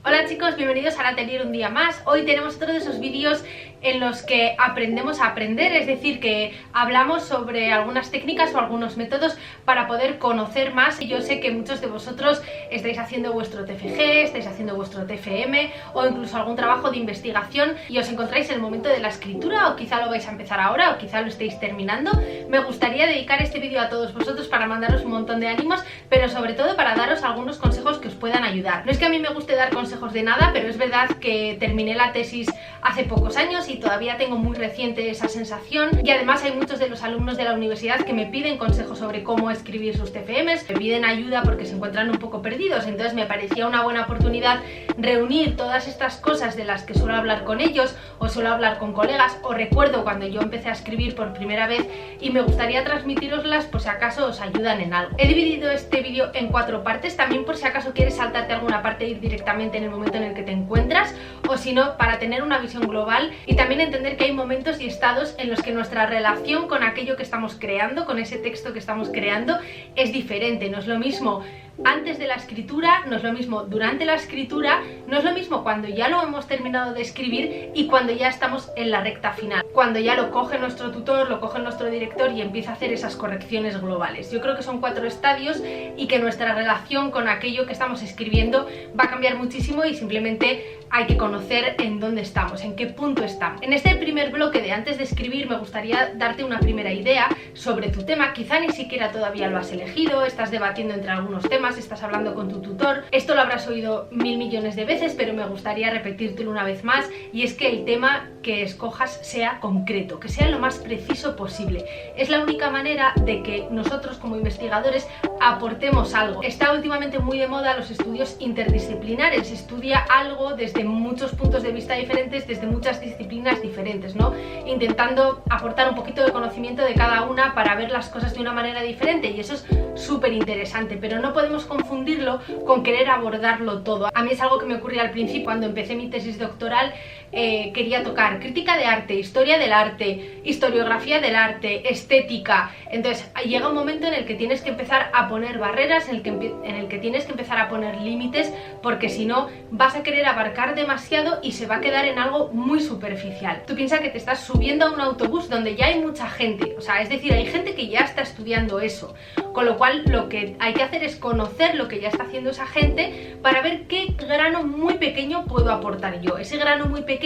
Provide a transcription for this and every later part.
Hola chicos, bienvenidos al Atelier un día más. Hoy tenemos otro de esos vídeos en los que aprendemos a aprender, es decir, que hablamos sobre algunas técnicas o algunos métodos para poder conocer más. Y yo sé que muchos de vosotros estáis haciendo vuestro TFG, estáis haciendo vuestro TFM o incluso algún trabajo de investigación y os encontráis en el momento de la escritura, o quizá lo vais a empezar ahora o quizá lo estéis terminando. Me gustaría dedicar este vídeo a todos vosotros para mandaros un montón de ánimos, pero sobre todo para daros algunos consejos que os puedan ayudar. No es que a mí me guste dar consejos de nada, pero es verdad que terminé la tesis hace pocos años y todavía tengo muy reciente esa sensación, y además hay muchos de los alumnos de la universidad que me piden consejos sobre cómo escribir sus TFMs, me piden ayuda porque se encuentran un poco perdidos. Entonces me parecía una buena oportunidad reunir todas estas cosas de las que suelo hablar con ellos o suelo hablar con colegas, o recuerdo cuando yo empecé a escribir por primera vez, y me gustaría transmitiroslas por si acaso os ayudan en algo. He dividido este vídeo en 4 partes, también por si acaso quieres saltarte alguna parte e ir directamente en el momento en el que te encuentras, o si no, para tener una visión global y también entender que hay momentos y estados en los que nuestra relación con aquello que estamos creando, con ese texto que estamos creando, es diferente. No es lo mismo antes de la escritura, no es lo mismo durante la escritura, no es lo mismo cuando ya lo hemos terminado de escribir y cuando ya estamos en la recta final, cuando ya lo coge nuestro tutor, lo coge nuestro director y empieza a hacer esas correcciones globales. Yo creo que son 4 estadios y que nuestra relación con aquello que estamos escribiendo va a cambiar muchísimo, y simplemente hay que conocer en dónde estamos, en qué punto estamos. En este primer bloque de antes de escribir me gustaría darte una primera idea sobre tu tema. Quizá ni siquiera todavía lo has elegido, estás debatiendo entre algunos temas, estás hablando con tu tutor. Esto lo habrás oído 1000 millones de veces, pero me gustaría repetírtelo una vez más, y es que el tema que escojas sea concreto, que sea lo más preciso posible. Es la única manera de que nosotros como investigadores aportemos algo. Está últimamente muy de moda los estudios interdisciplinares, se estudia algo desde muchos puntos de vista diferentes, desde muchas disciplinas diferentes, ¿no? Intentando aportar un poquito de conocimiento de cada una para ver las cosas de una manera diferente, y eso es súper interesante, pero no podemos confundirlo con querer abordarlo todo. A mí es algo que me ocurría al principio cuando empecé mi tesis doctoral. Quería tocar crítica de arte, historia del arte, historiografía del arte, estética. Entonces llega un momento en el que tienes que empezar a poner barreras, en el que tienes que empezar a poner límites, porque si no vas a querer abarcar demasiado y se va a quedar en algo muy superficial. Tú piensas que te estás subiendo a un autobús donde ya hay mucha gente, o sea, es decir, hay gente que ya está estudiando eso, con lo cual lo que hay que hacer es conocer lo que ya está haciendo esa gente para ver qué grano muy pequeño puedo aportar yo. Ese grano muy pequeño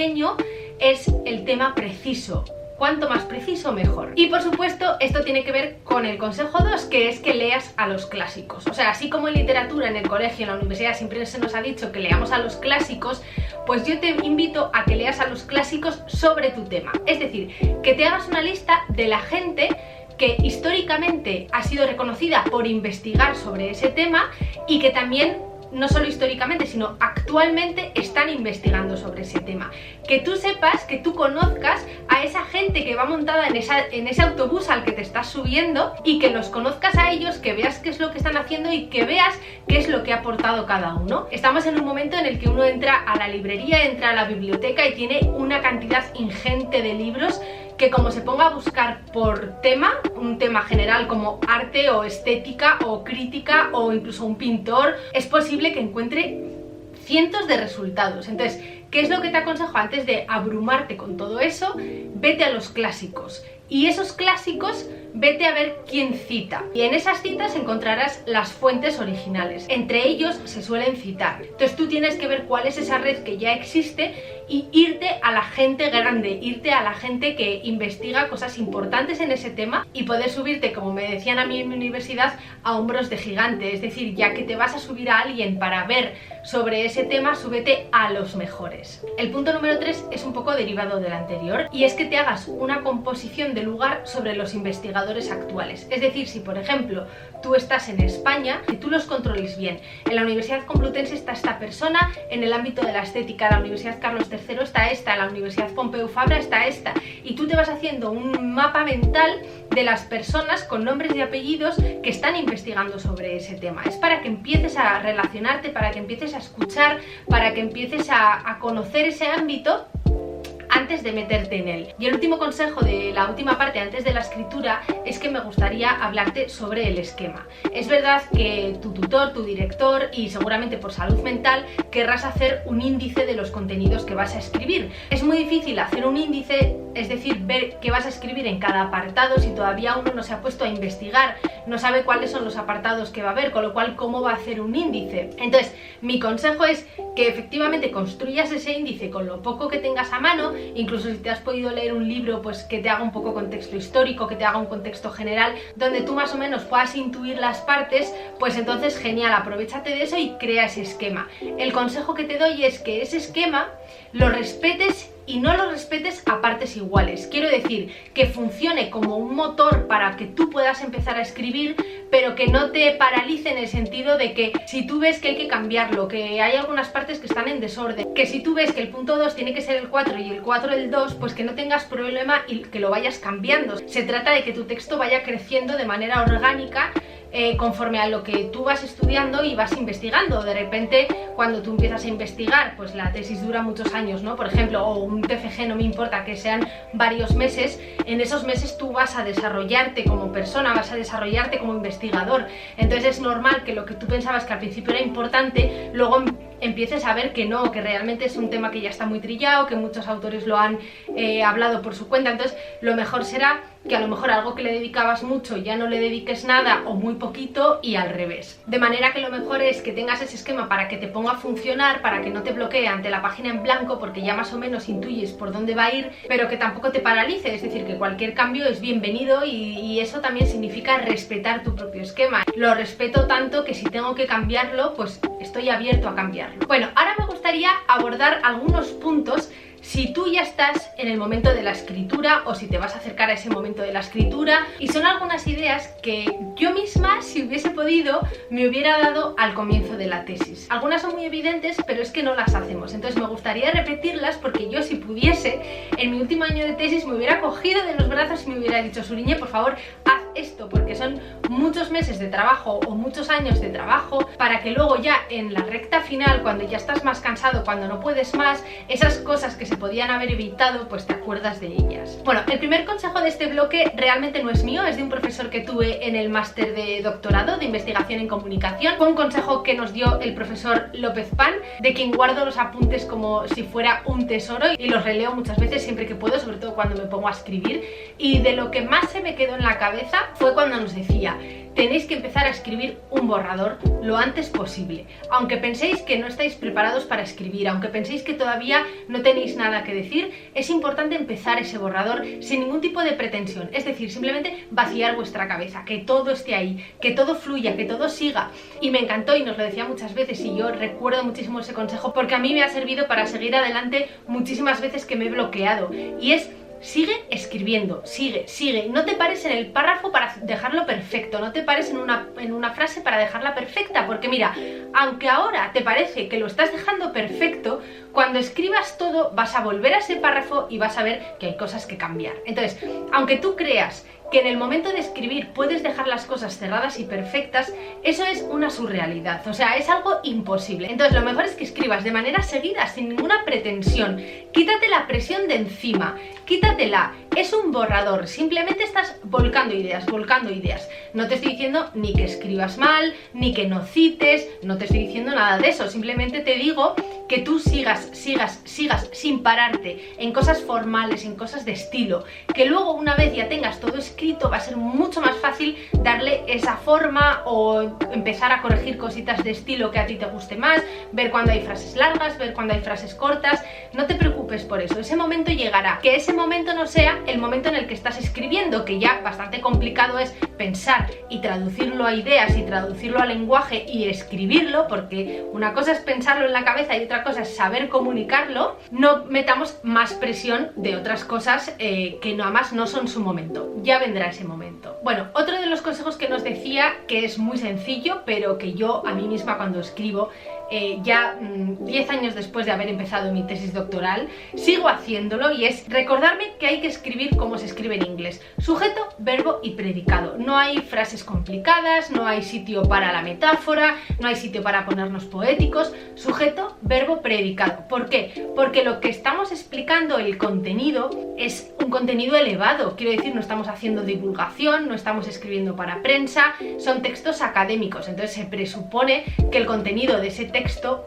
es el tema preciso. Cuanto más preciso, mejor. Y por supuesto, esto tiene que ver con el consejo 2, que es que leas a los clásicos. O sea, así como en literatura, en el colegio, en la universidad siempre se nos ha dicho que leamos a los clásicos, pues yo te invito a que leas a los clásicos sobre tu tema. Es decir, que te hagas una lista de la gente que históricamente ha sido reconocida por investigar sobre ese tema, y que también, no solo históricamente, sino actualmente están investigando sobre ese tema. Que tú sepas, que tú conozcas a esa gente que va montada en ese autobús al que te estás subiendo, y que los conozcas a ellos, que veas qué es lo que están haciendo y que veas qué es lo que ha aportado cada uno. Estamos en un momento en el que uno entra a la librería, entra a la biblioteca y tiene una cantidad ingente de libros que, como se ponga a buscar por tema, un tema general como arte o estética o crítica o incluso un pintor, es posible que encuentre cientos de resultados. Entonces, ¿qué es lo que te aconsejo? Antes de abrumarte con todo eso, vete a los clásicos. Y esos clásicos, vete a ver quién cita. Y en esas citas encontrarás las fuentes originales. Entre ellos se suelen citar. Entonces tú tienes que ver cuál es esa red que ya existe y irte a la gente grande, irte a la gente que investiga cosas importantes en ese tema, y poder subirte, como me decían a mí en mi universidad, a hombros de gigante. Es decir, ya que te vas a subir a alguien para ver sobre ese tema, súbete a los mejores. El punto número 3 es un poco derivado del anterior, y es que te hagas una composición de lugar sobre los investigadores actuales. Es decir, si por ejemplo tú estás en España, que tú los controles bien. En la Universidad Complutense está esta persona, en el ámbito de la estética, en la Universidad Carlos III está esta, en la Universidad Pompeu Fabra está esta, y tú te vas haciendo un mapa mental de las personas con nombres y apellidos que están investigando sobre ese tema. Es para que empieces a relacionarte, para que empieces a escuchar, para que empieces a conocer ese ámbito antes de meterte en él. Y el último consejo de la última parte antes de la escritura es que me gustaría hablarte sobre el esquema. Es verdad que tu tutor, tu director y seguramente por salud mental querrás hacer un índice de los contenidos que vas a escribir. Es muy difícil hacer un índice, es decir, ver qué vas a escribir en cada apartado si todavía uno no se ha puesto a investigar, no sabe cuáles son los apartados que va a haber, con lo cual cómo va a hacer un índice. Entonces, mi consejo es que efectivamente construyas ese índice con lo poco que tengas a mano, incluso si te has podido leer un libro, pues que te haga un poco contexto histórico, que te haga un contexto general, donde tú más o menos puedas intuir las partes, pues entonces genial, aprovéchate de eso y crea ese esquema. El consejo que te doy es que ese esquema lo respetes y no lo respetes a partes iguales. Quiero decir, que funcione como un motor para que tú puedas empezar a escribir, pero que no te paralice en el sentido de que si tú ves que hay que cambiarlo, que hay algunas partes que están en desorden, que si tú ves que el punto 2 tiene que ser el 4 y el 4 el 2, pues que no tengas problema y que lo vayas cambiando. Se trata de que tu texto vaya creciendo de manera orgánica, conforme a lo que tú vas estudiando y vas investigando. De repente, cuando tú empiezas a investigar, pues la tesis dura muchos años, ¿no? Por ejemplo, o un TFG, no me importa que sean varios meses, en esos meses tú vas a desarrollarte como persona, vas a desarrollarte como investigador. Entonces es normal que lo que tú pensabas que al principio era importante, luego empieces a ver que no, que realmente es un tema que ya está muy trillado, que muchos autores lo han hablado por su cuenta. Entonces lo mejor será que a lo mejor algo que le dedicabas mucho ya no le dediques nada o muy poquito, y al revés. De manera que lo mejor es que tengas ese esquema para que te ponga a funcionar, para que no te bloquee ante la página en blanco, porque ya más o menos intuyes por dónde va a ir, pero que tampoco te paralice. Es decir, que cualquier cambio es bienvenido y eso también significa respetar tu propio esquema. Lo respeto tanto que si tengo que cambiarlo, pues estoy abierto a cambiarlo. Bueno, ahora me gustaría abordar algunos puntos si tú ya estás en el momento de la escritura o si te vas a acercar a ese momento de la escritura, y son algunas ideas que yo misma, si hubiese podido, me hubiera dado al comienzo de la tesis. Algunas son muy evidentes, pero es que no las hacemos, entonces me gustaría repetirlas, porque yo, si pudiese, en mi último año de tesis me hubiera cogido de los brazos y me hubiera dicho: Suriñe, por favor, haz esto, porque son muchos meses de trabajo o muchos años de trabajo para que luego ya en la recta final, cuando ya estás más cansado, cuando no puedes más, esas cosas que se podían haber evitado, pues te acuerdas de ellas. Bueno, el primer consejo de este bloque realmente no es mío, es de un profesor que tuve en el máster de doctorado de investigación en comunicación. Fue un consejo que nos dio el profesor López Pan, de quien guardo los apuntes como si fuera un tesoro y los releo muchas veces siempre que puedo, sobre todo cuando me pongo a escribir. Y de lo que más se me quedó en la cabeza fue cuando nos decía: tenéis que empezar a escribir un borrador lo antes posible. Aunque penséis que no estáis preparados para escribir, aunque penséis que todavía no tenéis nada que decir, es importante empezar ese borrador sin ningún tipo de pretensión. Es decir, simplemente vaciar vuestra cabeza, que todo esté ahí, que todo fluya, que todo siga. Y me encantó, y nos lo decía muchas veces, y yo recuerdo muchísimo ese consejo porque a mí me ha servido para seguir adelante muchísimas veces que me he bloqueado. Y es: sigue escribiendo, sigue, no te pares en el párrafo para dejarlo perfecto, no te pares en una frase para dejarla perfecta, porque mira, aunque ahora te parece que lo estás dejando perfecto, cuando escribas todo vas a volver a ese párrafo y vas a ver que hay cosas que cambiar. Entonces, aunque tú creas que en el momento de escribir puedes dejar las cosas cerradas y perfectas, eso es una surrealidad, o sea, es algo imposible. Entonces lo mejor es que escribas de manera seguida, sin ninguna pretensión. Quítate la presión de encima, quítatela. Es un borrador, simplemente estás volcando ideas. No te estoy diciendo ni que escribas mal, ni que no cites, no te estoy diciendo nada de eso, simplemente te digo que tú sigas sin pararte en cosas formales, en cosas de estilo, que luego, una vez ya tengas todo escrito, va a ser mucho más fácil darle esa forma o empezar a corregir cositas de estilo que a ti te guste más, ver cuando hay frases largas, ver cuando hay frases cortas. No te preocupes por eso, ese momento llegará. Que ese momento no sea el momento en el que estás escribiendo, que ya bastante complicado es pensar y traducirlo a ideas y traducirlo a lenguaje y escribirlo, porque una cosa es pensarlo en la cabeza y otra cosa es saber comunicarlo. No metamos más presión de otras cosas que nada más no son su momento, ya vendrá ese momento. Bueno, otro de los consejos que nos decía, que es muy sencillo, pero que yo a mí misma cuando escribo, ya 10 años después de haber empezado mi tesis doctoral, sigo haciéndolo, y es recordarme que hay que escribir como se escribe en inglés: sujeto, verbo y predicado. No hay frases complicadas, no hay sitio para la metáfora, no hay sitio para ponernos poéticos. Sujeto, verbo, predicado. ¿Por qué? Porque lo que estamos explicando, el contenido, es un contenido elevado. Quiero decir, no estamos haciendo divulgación, no estamos escribiendo para prensa, son textos académicos. Entonces se presupone que el contenido de ese texto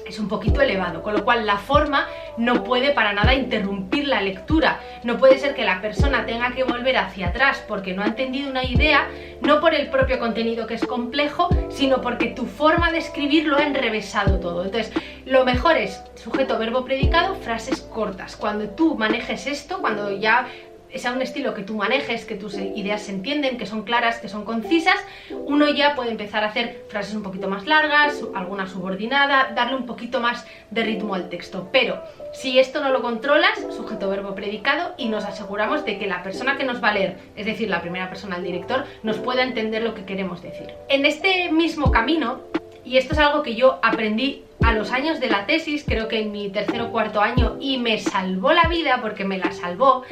es un poquito elevado, con lo cual la forma no puede para nada interrumpir la lectura. No puede ser que la persona tenga que volver hacia atrás porque no ha entendido una idea, no por el propio contenido que es complejo, sino porque tu forma de escribir lo ha enrevesado todo. Entonces, lo mejor es sujeto, verbo, predicado, frases cortas. Cuando tú manejes esto, cuando ya sea un estilo que tú manejes, que tus ideas se entienden, que son claras, que son concisas, uno ya puede empezar a hacer frases un poquito más largas, alguna subordinada, darle un poquito más de ritmo al texto. Pero si esto no lo controlas, sujeto, verbo, predicado, y nos aseguramos de que la persona que nos va a leer, es decir, la primera persona, el director, nos pueda entender lo que queremos decir. En este mismo camino, y esto es algo que yo aprendí a los años de la tesis, creo que en mi tercer o cuarto año, y me salvó la vida porque me la salvó,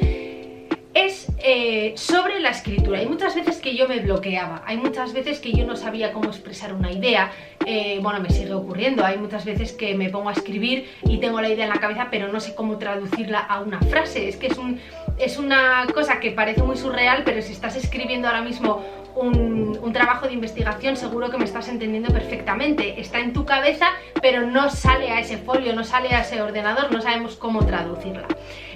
es sobre la escritura. Hay muchas veces que yo me bloqueaba, hay muchas veces que yo no sabía cómo expresar una idea, bueno, me sigue ocurriendo, hay muchas veces que me pongo a escribir y tengo la idea en la cabeza pero no sé cómo traducirla a una frase. Es que es una cosa que parece muy surreal, pero si estás escribiendo ahora mismo un trabajo de investigación, seguro que me estás entendiendo perfectamente. Está en tu cabeza, pero no sale a ese folio, no sale a ese ordenador, no sabemos cómo traducirla.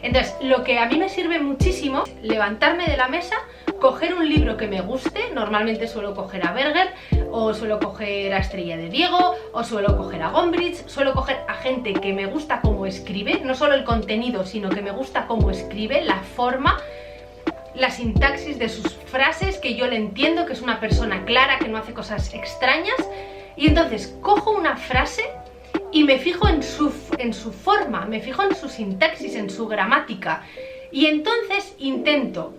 Entonces, lo que a mí me sirve muchísimo es levantarme de la mesa, coger un libro que me guste. Normalmente suelo coger a Berger, o suelo coger a Estrella de Diego, o suelo coger a Gombrich, suelo coger a gente que me gusta cómo escribe, no solo el contenido, sino que me gusta cómo escribe, la forma, la sintaxis de sus frases, que yo le entiendo, que es una persona clara, que no hace cosas extrañas. Y entonces cojo una frase y me fijo en su forma, me fijo en su sintaxis, en su gramática, y entonces intento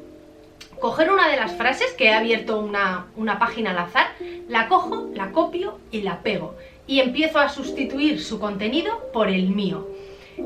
coger una de las frases, que he abierto una página al azar, la cojo, la copio y la pego, y empiezo a sustituir su contenido por el mío.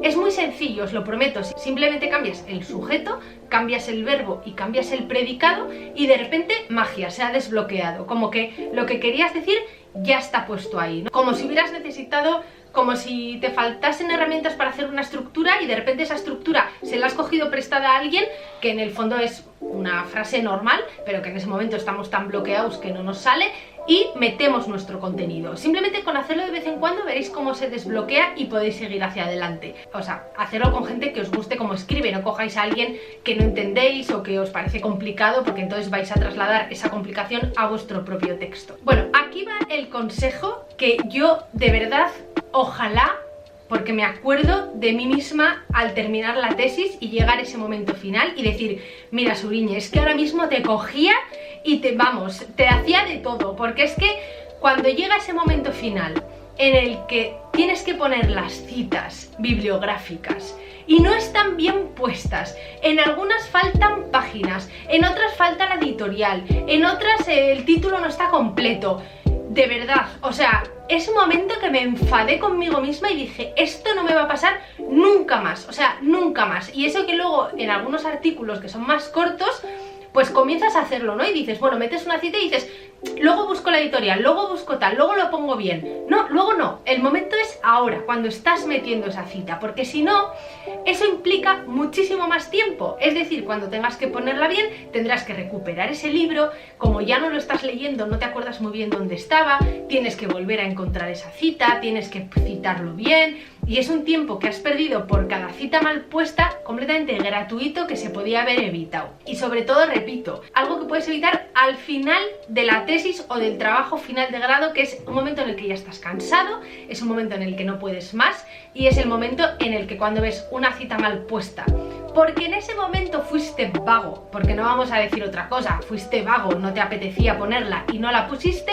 Es muy sencillo, os lo prometo. Simplemente cambias el sujeto, cambias el verbo y cambias el predicado, y de repente magia, se ha desbloqueado, como que lo que querías decir ya está puesto ahí, ¿no? Como si hubieras necesitado, como si te faltasen herramientas para hacer una estructura y de repente esa estructura se la has cogido prestada a alguien, que en el fondo es una frase normal, pero que en ese momento estamos tan bloqueados que no nos sale, y metemos nuestro contenido. Simplemente con hacerlo de vez en cuando veréis cómo se desbloquea y podéis seguir hacia adelante. O sea, hacerlo con gente que os guste cómo escribe, no cojáis a alguien que no entendéis o que os parece complicado, porque entonces vais a trasladar esa complicación a vuestro propio texto. Bueno, aquí va el consejo que yo de verdad, ojalá, porque me acuerdo de mí misma al terminar la tesis y llegar a ese momento final y decir, mira Suriñe, es que ahora mismo te cogía y te hacía de todo, porque es que cuando llega ese momento final en el que tienes que poner las citas bibliográficas y no están bien puestas, en algunas faltan páginas, en otras falta la editorial, en otras el título no está completo, de verdad, o sea, es un momento que me enfadé conmigo misma y dije, esto no me va a pasar nunca más, o sea, nunca más. Y eso que luego en algunos artículos que son más cortos, pues comienzas a hacerlo, ¿no? Y dices, bueno, metes una cita y dices, luego busco la editorial, luego busco tal, luego lo pongo bien. No, luego no, el momento es ahora, cuando estás metiendo esa cita, porque si no, eso implica muchísimo más tiempo. Es decir, cuando tengas que ponerla bien, tendrás que recuperar ese libro, como ya no lo estás leyendo, no te acuerdas muy bien dónde estaba, tienes que volver a encontrar esa cita, tienes que citarlo bien, y es un tiempo que has perdido por cada cita mal puesta, completamente gratuito, que se podía haber evitado. Y sobre todo, repito, algo que puedes evitar al final de la tesis o del trabajo final de grado, que es un momento en el que ya estás cansado, es un momento en el que no puedes más, y es el momento en el que cuando ves una cita mal puesta, porque en ese momento fuiste vago, porque no vamos a decir otra cosa, fuiste vago, no te apetecía ponerla y no la pusiste,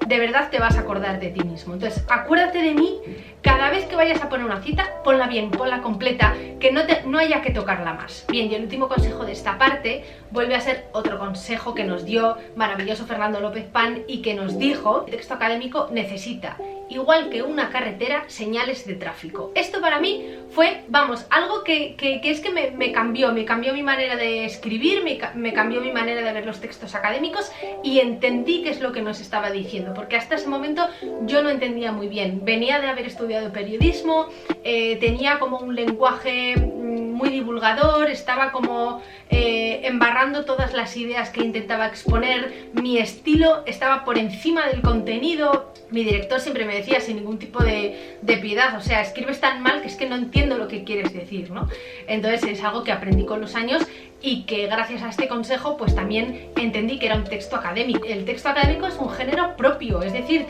de verdad te vas a acordar de ti mismo. Entonces, acuérdate de mí, cada vez que vayas a poner una cita, ponla bien, ponla completa, que no haya que tocarla más. Bien, y el último consejo de esta parte vuelve a ser otro consejo que nos dio maravilloso Fernando López Pan, y que nos dijo, el texto académico necesita, igual que una carretera, señales de tráfico. Esto para mí fue, vamos, algo que es que me cambió mi manera de escribir, me cambió mi manera de ver los textos académicos, y entendí qué es lo que nos estaba diciendo, porque hasta ese momento yo no entendía muy bien. Venía de haber estudiado periodismo, tenía como un lenguaje muy divulgador, estaba como embarrando todas las ideas que intentaba exponer, mi estilo estaba por encima del contenido. Mi director siempre me decía sin ningún tipo de piedad, o sea, escribes tan mal que es que no entiendo lo que quieres decir, ¿no? Entonces es algo que aprendí con los años y que gracias a este consejo pues también entendí que era un texto académico. El texto académico es un género propio, es decir,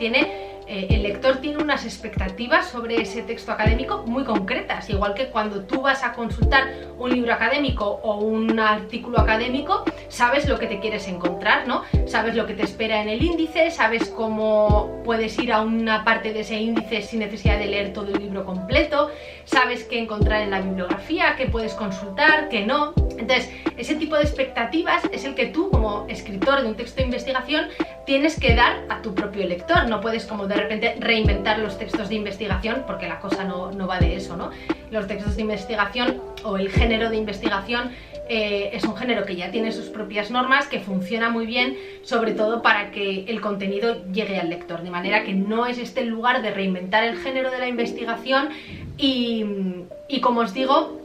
el lector tiene unas expectativas sobre ese texto académico muy concretas, igual que cuando tú vas a consultar un libro académico o un artículo académico, sabes lo que te quieres encontrar, ¿no? Sabes lo que te espera en el índice, sabes cómo puedes ir a una parte de ese índice sin necesidad de leer todo el libro completo, sabes qué encontrar en la bibliografía, qué puedes consultar, qué no. Entonces, ese tipo de expectativas es el que tú, como escritor de un texto de investigación, tienes que dar a tu propio lector. No puedes como de repente reinventar los textos de investigación, porque la cosa no va de eso, ¿no? Los textos de investigación o el género de investigación es un género que ya tiene sus propias normas, que funciona muy bien, sobre todo para que el contenido llegue al lector, de manera que no es este el lugar de reinventar el género de la investigación y como os digo,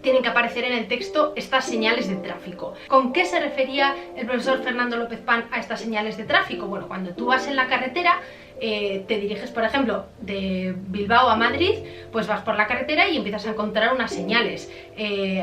tienen que aparecer en el texto estas señales de tráfico. ¿Con qué se refería el profesor Fernando López Pan a estas señales de tráfico? Bueno, cuando tú vas en la carretera, te diriges, por ejemplo, de Bilbao a Madrid, pues vas por la carretera y empiezas a encontrar unas señales.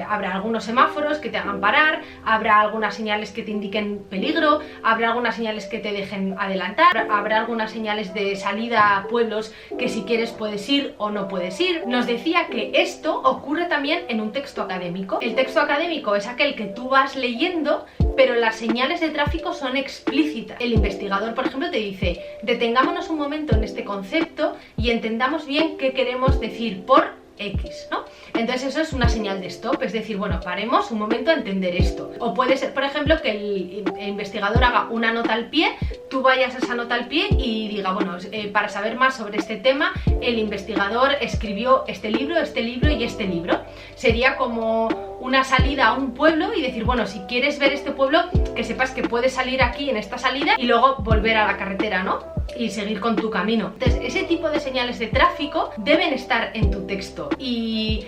Habrá algunos semáforos que te hagan parar, habrá algunas señales que te indiquen peligro, habrá algunas señales que te dejen adelantar, habrá algunas señales de salida a pueblos que si quieres puedes ir o no puedes ir. Nos decía que esto ocurre también en un texto académico. El texto académico es aquel que tú vas leyendo, pero las señales de tráfico son explícitas. El investigador, por ejemplo, te dice: detengámonos un momento en este concepto y entendamos bien qué queremos decir por X, ¿no? Entonces eso es una señal de stop, es decir, bueno, paremos un momento a entender esto. O puede ser, por ejemplo, que el investigador haga una nota al pie, tú vayas a esa nota al pie y diga, bueno, para saber más sobre este tema, el investigador escribió este libro y este libro. Sería como una salida a un pueblo y decir, bueno, si quieres ver este pueblo, que sepas que puedes salir aquí en esta salida y luego volver a la carretera, ¿no? Y seguir con tu camino. Entonces, ese tipo de señales de tráfico deben estar en tu texto y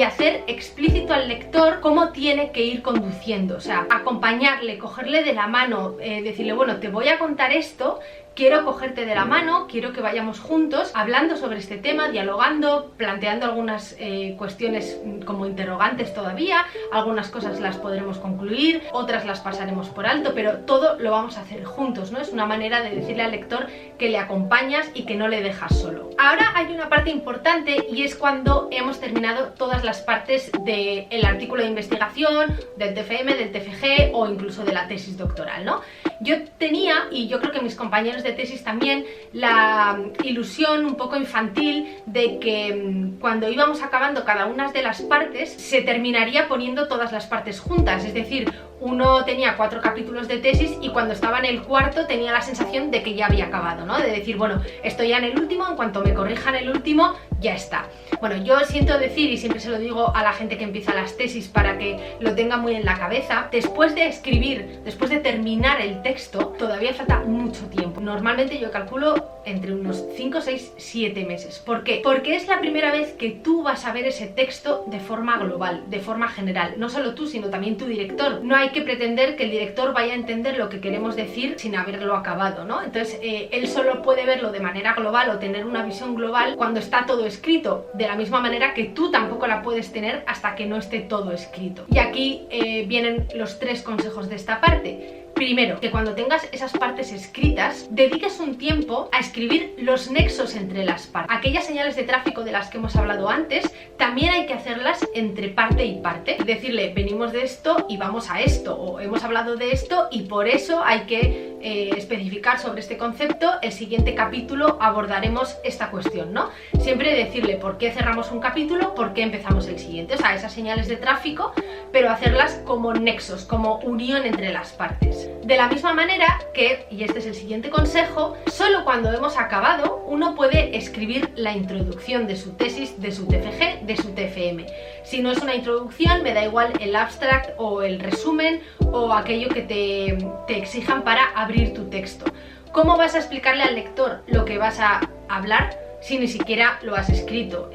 hacer explícito al lector cómo tiene que ir conduciendo, o sea, acompañarle, cogerle de la mano, decirle, bueno, te voy a contar esto, quiero cogerte de la mano, quiero que vayamos juntos hablando sobre este tema, dialogando, planteando algunas cuestiones como interrogantes todavía, algunas cosas las podremos concluir, otras las pasaremos por alto, pero todo lo vamos a hacer juntos, ¿no? Es una manera de decirle al lector que le acompañas y que no le dejas solo. Ahora hay una parte importante y es cuando hemos terminado todas las partes del artículo de investigación, del TFM, del TFG o incluso de la tesis doctoral, ¿no? Yo tenía, y yo creo que mis compañeros de tesis también, la ilusión un poco infantil de que cuando íbamos acabando cada una de las partes se terminaría poniendo todas las partes juntas, es decir, uno tenía 4 capítulos de tesis y cuando estaba en el cuarto tenía la sensación de que ya había acabado, ¿no? De decir, bueno, estoy ya en el último, en cuanto me corrijan el último, ya está. Bueno, yo siento decir, y siempre se lo digo a la gente que empieza las tesis para que lo tenga muy en la cabeza, después de escribir, después de terminar el texto, todavía falta mucho tiempo. Normalmente yo calculo entre unos 5, 6, 7 meses. ¿Por qué? Porque es la primera vez que tú vas a ver ese texto de forma global, de forma general. No solo tú, sino también tu director. No hay que pretender que el director vaya a entender lo que queremos decir sin haberlo acabado, ¿no? Entonces, él solo puede verlo de manera global o tener una visión global cuando está todo escrito, de la misma manera que tú tampoco la puedes tener hasta que no esté todo escrito. Y aquí vienen los 3 consejos de esta parte. Primero, que cuando tengas esas partes escritas, dediques un tiempo a escribir los nexos entre las partes. Aquellas señales de tráfico de las que hemos hablado antes, también hay que hacerlas entre parte y parte. Decirle, venimos de esto y vamos a esto, o hemos hablado de esto y por eso hay que especificar sobre este concepto, el siguiente capítulo abordaremos esta cuestión, ¿no? Siempre decirle por qué cerramos un capítulo, por qué empezamos el siguiente, o sea, esas señales de tráfico, pero hacerlas como nexos, como unión entre las partes. De la misma manera que, y este es el siguiente consejo, solo cuando hemos acabado uno puede escribir la introducción de su tesis, de su TFG, de su TFM. Si no es una introducción, me da igual el abstract o el resumen o aquello que te exijan para abrir tu texto. ¿Cómo vas a explicarle al lector lo que vas a hablar? si ni siquiera lo has escrito?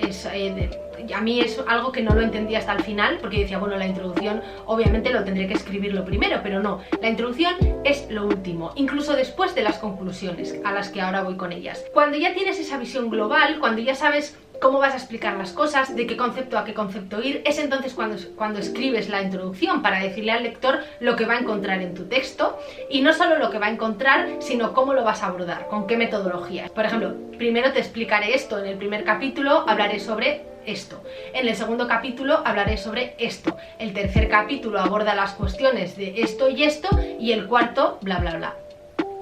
A mí es algo que no lo entendí hasta el final, porque yo decía, bueno, la introducción obviamente lo tendré que escribirlo primero, pero no, la introducción es lo último, incluso después de las conclusiones, a las que ahora voy con ellas. Cuando ya tienes esa visión global, cuando ya sabes cómo vas a explicar las cosas, de qué concepto a qué concepto ir, es entonces cuando escribes la introducción, para decirle al lector lo que va a encontrar en tu texto, y no solo lo que va a encontrar, sino cómo lo vas a abordar, con qué metodología. Por ejemplo, primero te explicaré esto, en el primer capítulo hablaré sobre esto, en el segundo capítulo hablaré sobre esto, el tercer capítulo aborda las cuestiones de esto, y el cuarto bla bla bla.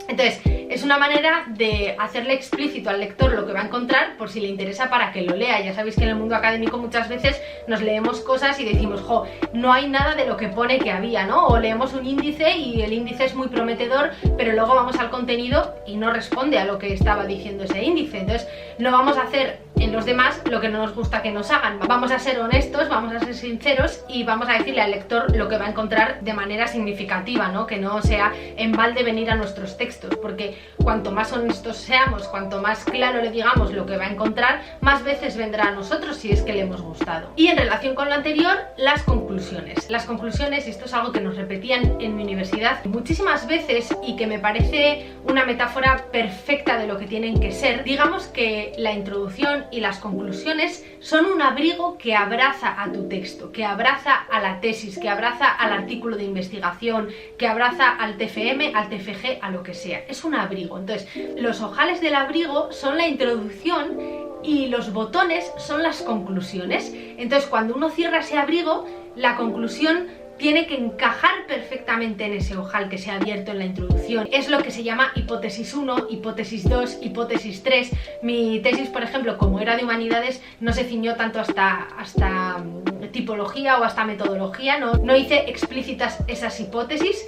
Entonces, es una manera de hacerle explícito al lector lo que va a encontrar, por si le interesa, para que lo lea. Ya sabéis que en el mundo académico muchas veces nos leemos cosas y decimos, jo, no hay nada de lo que pone que había, ¿no? O leemos un índice y el índice es muy prometedor, pero luego vamos al contenido y no responde a lo que estaba diciendo ese índice. Entonces, no vamos a hacer en los demás lo que no nos gusta que nos hagan. Vamos a ser honestos, vamos a ser sinceros y vamos a decirle al lector lo que va a encontrar de manera significativa, ¿no? Que no sea en balde venir a nuestros textos, porque cuanto más honestos seamos, cuanto más claro le digamos lo que va a encontrar, más veces vendrá a nosotros si es que le hemos gustado. Y en relación con lo anterior, las conclusiones. Las conclusiones, y esto es algo que nos repetían en mi universidad muchísimas veces y que me parece una metáfora perfecta de lo que tienen que ser. Digamos que la introducción y las conclusiones son un abrigo que abraza a tu texto, que abraza a la tesis, que abraza al artículo de investigación, que abraza al TFM, al TFG, a lo que sea. Es un abrigo. Entonces, los ojales del abrigo son la introducción y los botones son las conclusiones. Entonces, cuando uno cierra ese abrigo, la conclusión tiene que encajar perfectamente en ese ojal que se ha abierto en la introducción. Es lo que se llama hipótesis 1, hipótesis 2, hipótesis 3. Mi tesis, por ejemplo, como era de humanidades, no se ciñó tanto hasta tipología o hasta metodología, no hice explícitas esas hipótesis,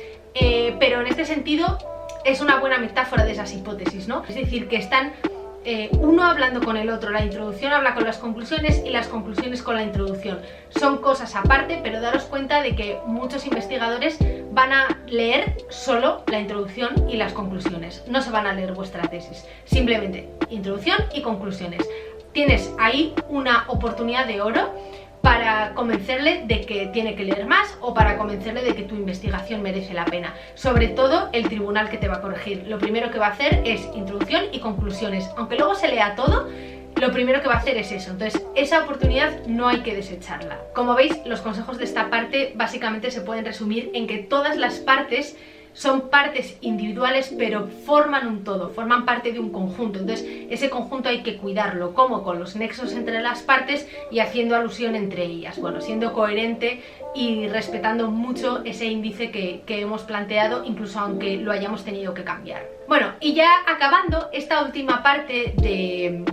pero en este sentido es una buena metáfora de esas hipótesis, ¿no? Es decir, que están uno hablando con el otro, la introducción habla con las conclusiones y las conclusiones con la introducción. Son cosas aparte, pero daros cuenta de que muchos investigadores van a leer solo la introducción y las conclusiones, no se van a leer vuestra tesis, simplemente introducción y conclusiones. Tienes ahí una oportunidad de oro para convencerle de que tiene que leer más o para convencerle de que tu investigación merece la pena. Sobre todo el tribunal que te va a corregir. Lo primero que va a hacer es introducción y conclusiones. Aunque luego se lea todo, lo primero que va a hacer es eso. Entonces, esa oportunidad no hay que desecharla. Como veis, los consejos de esta parte básicamente se pueden resumir en que todas las partes son partes individuales, pero forman un todo, forman parte de un conjunto. Entonces, ese conjunto hay que cuidarlo, como con los nexos entre las partes y haciendo alusión entre ellas. Bueno, siendo coherente y respetando mucho ese índice que hemos planteado, incluso aunque lo hayamos tenido que cambiar. Bueno, y ya acabando esta última parte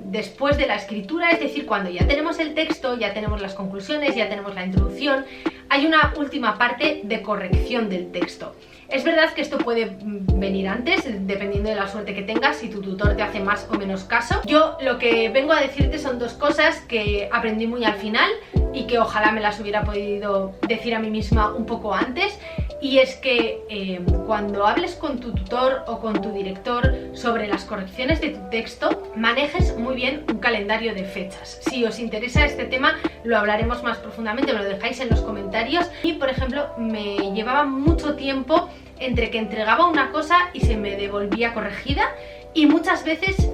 después de la escritura, es decir, cuando ya tenemos el texto, ya tenemos las conclusiones, ya tenemos la introducción, hay una última parte de corrección del texto. Es verdad que esto puede venir antes, dependiendo de la suerte que tengas, si tu tutor te hace más o menos caso. Yo lo que vengo a decirte son dos cosas que aprendí muy al final y que ojalá me las hubiera podido decir a mí misma un poco antes. Y es que cuando hables con tu tutor o con tu director sobre las correcciones de tu texto, manejes muy bien un calendario de fechas. Si os interesa este tema, lo hablaremos más profundamente, me lo dejáis en los comentarios. Y, por ejemplo, me llevaba mucho tiempo entre que entregaba una cosa y se me devolvía corregida. Y muchas veces,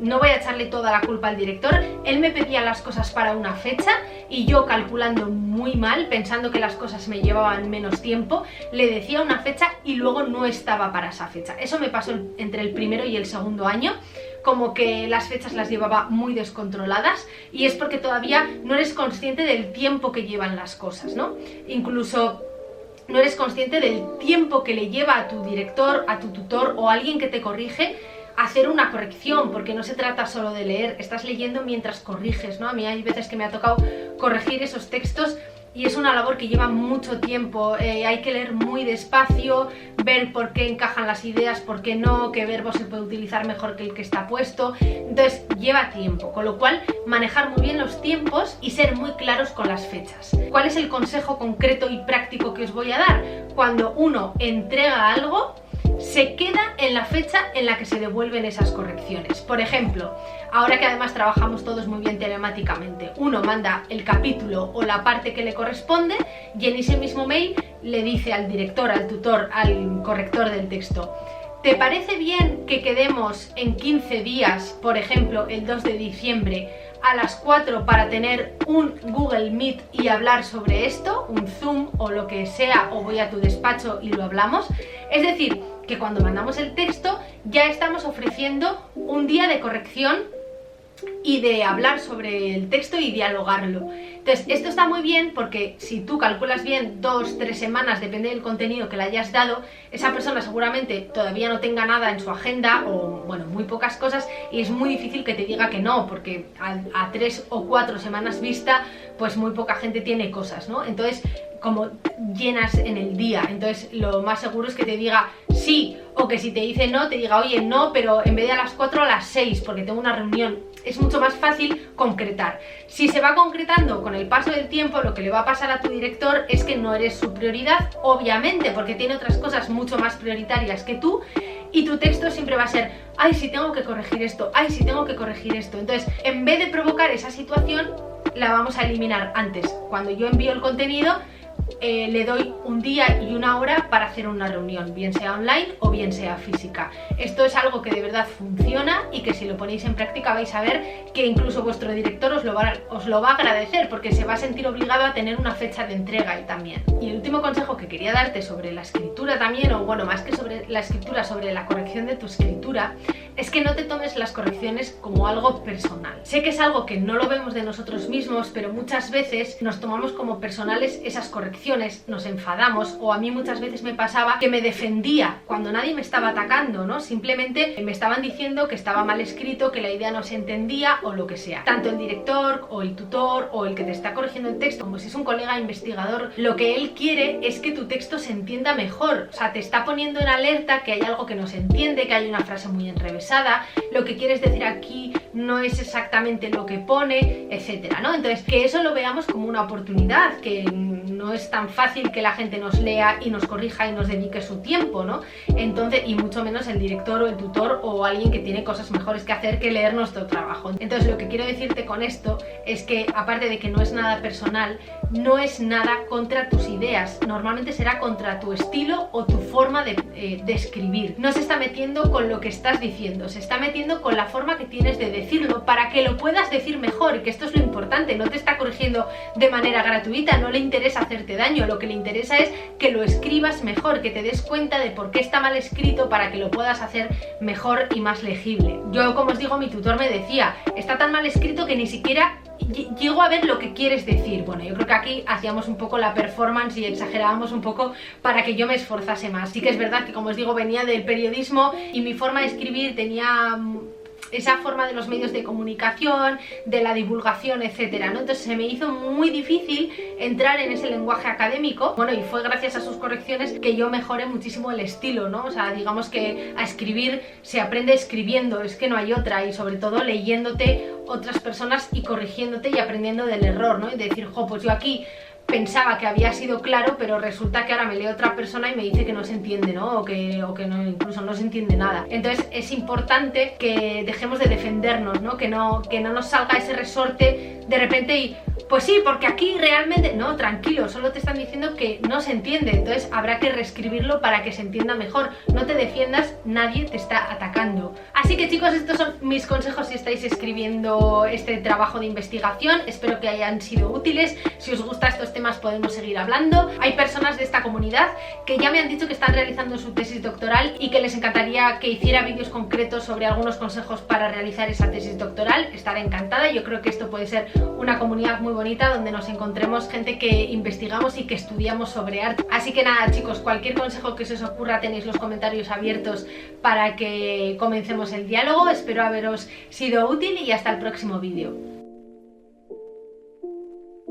no voy a echarle toda la culpa al director, él me pedía las cosas para una fecha y yo, calculando muy mal, pensando que las cosas me llevaban menos tiempo, le decía una fecha y luego no estaba para esa fecha. Eso me pasó entre el primero y el segundo año, como que las fechas las llevaba muy descontroladas, y es porque todavía no eres consciente del tiempo que llevan las cosas, ¿no? Incluso no eres consciente del tiempo que le lleva a tu director, a tu tutor o a alguien que te corrige hacer una corrección, porque no se trata solo de leer, estás leyendo mientras corriges, ¿no? A mí hay veces que me ha tocado corregir esos textos y es una labor que lleva mucho tiempo, hay que leer muy despacio, ver por qué encajan las ideas, por qué no, qué verbo se puede utilizar mejor que el que está puesto, entonces lleva tiempo, con lo cual manejar muy bien los tiempos y ser muy claros con las fechas. ¿Cuál es el consejo concreto y práctico que os voy a dar? Cuando uno entrega algo, se queda en la fecha en la que se devuelven esas correcciones. Por ejemplo, ahora que además trabajamos todos muy bien telemáticamente, uno manda el capítulo o la parte que le corresponde y en ese mismo mail le dice al director, al tutor, al corrector del texto: ¿te parece bien que quedemos en 15 días, por ejemplo, el 2 de diciembre, a las 4 para tener un Google Meet y hablar sobre esto, un Zoom o lo que sea, o voy a tu despacho y lo hablamos? Es decir, que cuando mandamos el texto ya estamos ofreciendo un día de corrección y de hablar sobre el texto y dialogarlo. Entonces, esto está muy bien porque si tú calculas bien 2-3 semanas, depende del contenido que le hayas dado, esa persona seguramente todavía no tenga nada en su agenda o, bueno, muy pocas cosas, y es muy difícil que te diga que no, porque a 3 o 4 semanas vista, pues muy poca gente tiene cosas, ¿no? Entonces, como llenas en el día, entonces lo más seguro es que te diga sí, o que si te dice no, te diga oye no, pero en vez de a las 4 a las 6 porque tengo una reunión. Es mucho más fácil concretar. Si se va concretando con el paso del tiempo, lo que le va a pasar a tu director es que no eres su prioridad, obviamente, porque tiene otras cosas mucho más prioritarias que tú, y tu texto siempre va a ser ay, sí tengo que corregir esto, ay, sí tengo que corregir esto. Entonces, en vez de provocar esa situación, la vamos a eliminar antes. Cuando yo envío el contenido, le doy un día y una hora para hacer una reunión, bien sea online o bien sea física. Esto es algo que de verdad funciona y que si lo ponéis en práctica vais a ver que incluso vuestro director os lo va a agradecer, porque se va a sentir obligado a tener una fecha de entrega él también. Y el último consejo que quería darte sobre la escritura también, o bueno, más que sobre la escritura, sobre la corrección de tu escritura, es que no te tomes las correcciones como algo personal. Sé que es algo que no lo vemos de nosotros mismos, pero muchas veces nos tomamos como personales esas correcciones, nos enfadamos, o a mí muchas veces me pasaba que me defendía cuando nadie me estaba atacando, ¿no? Simplemente me estaban diciendo que estaba mal escrito, que la idea no se entendía o lo que sea. Tanto el director o el tutor o el que te está corrigiendo el texto, como si es un colega investigador, lo que él quiere es que tu texto se entienda mejor. O sea, te está poniendo en alerta que hay algo que no se entiende, que hay una frase muy enrevesada, lo que quieres decir aquí no es exactamente lo que pone, etcétera, ¿no? Entonces, que eso lo veamos como una oportunidad, que no es tan fácil que la gente nos lea y nos corrija y nos dedique su tiempo, ¿no? Entonces, y mucho menos el director o el tutor o alguien que tiene cosas mejores que hacer que leer nuestro trabajo. Entonces, lo que quiero decirte con esto es que, aparte de que no es nada personal, no es nada contra tus ideas, normalmente será contra tu estilo o tu forma de escribir. No se está metiendo con lo que estás diciendo, se está metiendo con la forma que tienes de decirlo para que lo puedas decir mejor, y que esto es lo importante. No te está corrigiendo de manera gratuita, no le interesa hacerte daño, lo que le interesa es que lo escribas mejor, que te des cuenta de por qué está mal escrito para que lo puedas hacer mejor y más legible. Yo, como os digo, mi tutor me decía, está tan mal escrito que ni siquiera llego a ver lo que quieres decir. Bueno, yo creo que aquí hacíamos un poco la performance y exagerábamos un poco para que yo me esforzase más. Sí que es verdad que, como os digo, venía del periodismo y mi forma de escribir tenía esa forma de los medios de comunicación, de la divulgación, etcétera, ¿no? Entonces se me hizo muy difícil entrar en ese lenguaje académico. Bueno, y fue gracias a sus correcciones que yo mejoré muchísimo el estilo, ¿no? O sea, digamos que a escribir se aprende escribiendo, es que no hay otra, y sobre todo leyéndote otras personas y corrigiéndote y aprendiendo del error, ¿no? Y decir, jo, pues yo aquí pensaba que había sido claro, pero resulta que ahora me lee otra persona y me dice que no se entiende, ¿no? O que no, incluso no se entiende nada. Entonces es importante que dejemos de defendernos, ¿no? Que no nos salga ese resorte de repente y pues sí, porque aquí realmente... No, tranquilo, solo te están diciendo que no se entiende, entonces habrá que reescribirlo para que se entienda mejor. No te defiendas, nadie te está atacando. Así que, chicos, estos son mis consejos si estáis escribiendo este trabajo de investigación. Espero que hayan sido útiles. Si os gustan estos temas podemos seguir hablando. Hay personas de esta comunidad que ya me han dicho que están realizando su tesis doctoral y que les encantaría que hiciera vídeos concretos sobre algunos consejos para realizar esa tesis doctoral. Estaré encantada. Yo creo que esto puede ser una comunidad muy bonita donde nos encontremos gente que investigamos y que estudiamos sobre arte. Así que nada, chicos, cualquier consejo que se os ocurra tenéis los comentarios abiertos para que comencemos el diálogo. Espero haberos sido útil y hasta el próximo vídeo.